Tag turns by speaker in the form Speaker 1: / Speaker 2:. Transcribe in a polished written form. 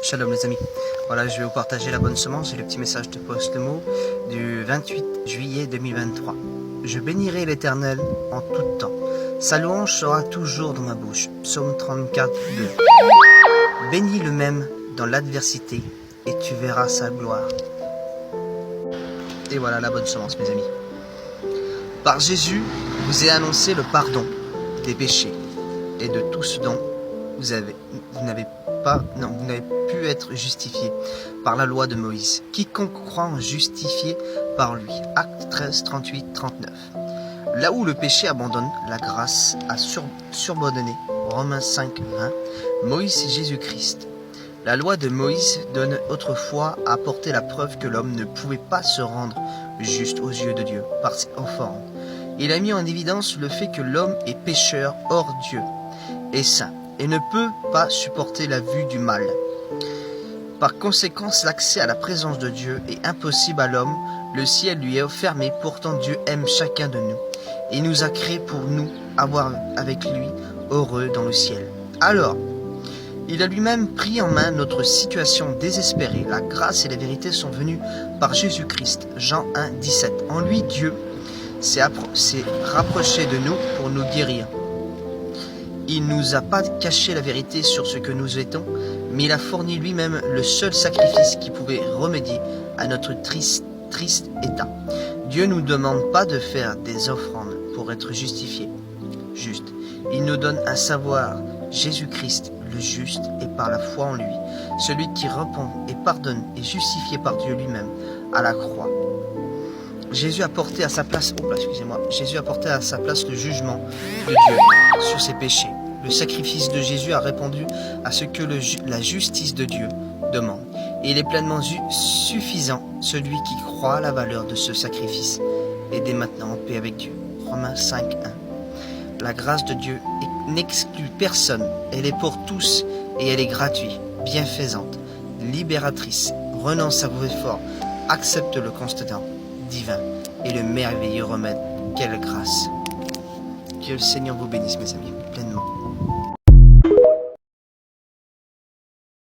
Speaker 1: Shalom les amis, voilà je vais vous partager la bonne semence et le petit message de post-mot du 28 juillet 2023. Je bénirai l'Éternel en tout temps, sa louange sera toujours dans ma bouche. Psaume 34, 2. Bénis le même dans l'adversité et tu verras sa gloire. Et voilà la bonne semence mes amis. Par Jésus, vous est annoncé le pardon des péchés et de tout ce dont vous n'avez pu être justifié par la loi de Moïse. Quiconque croit en justifié par lui. Acte 13, 38, 39. Là où le péché abandonne, la grâce a surbordonné. Romains 5, 20. Moïse et Jésus-Christ. La loi de Moïse donne autrefois à apporter la preuve que l'homme ne pouvait pas se rendre juste aux yeux de Dieu par ses offrandes. Il a mis en évidence le fait que l'homme est pécheur hors Dieu et saint et ne peut pas supporter la vue du mal. Par conséquent, l'accès à la présence de Dieu est impossible à l'homme. Le ciel lui est fermé, pourtant Dieu aime chacun de nous. Il nous a créés pour nous avoir avec lui heureux dans le ciel. Alors, il a lui-même pris en main notre situation désespérée. La grâce et la vérité sont venues par Jésus-Christ. Jean 1, 17. En lui, Dieu s'est rapproché de nous pour nous guérir. Il ne nous a pas caché la vérité sur ce que nous étions, mais il a fourni lui-même le seul sacrifice qui pouvait remédier à notre triste état. Dieu ne nous demande pas de faire des offrandes pour être justifiés. Juste. Il nous donne un savoir, Jésus-Christ, le juste, et par la foi en lui, celui qui repent et pardonne est justifié par Dieu lui-même à la croix. Jésus a porté à sa place, Jésus a porté à sa place le jugement de Dieu sur ses péchés. Le sacrifice de Jésus a répondu à ce que la justice de Dieu demande. Et il est pleinement suffisant, celui qui croit à la valeur de ce sacrifice est dès maintenant en paix avec Dieu. Romains 5, 1. La grâce de Dieu n'exclut personne, elle est pour tous et elle est gratuite, bienfaisante, libératrice. Renonce à vos efforts, accepte le constant divin et le merveilleux remède. Quelle grâce! Que le Seigneur vous bénisse mes amis, pleinement.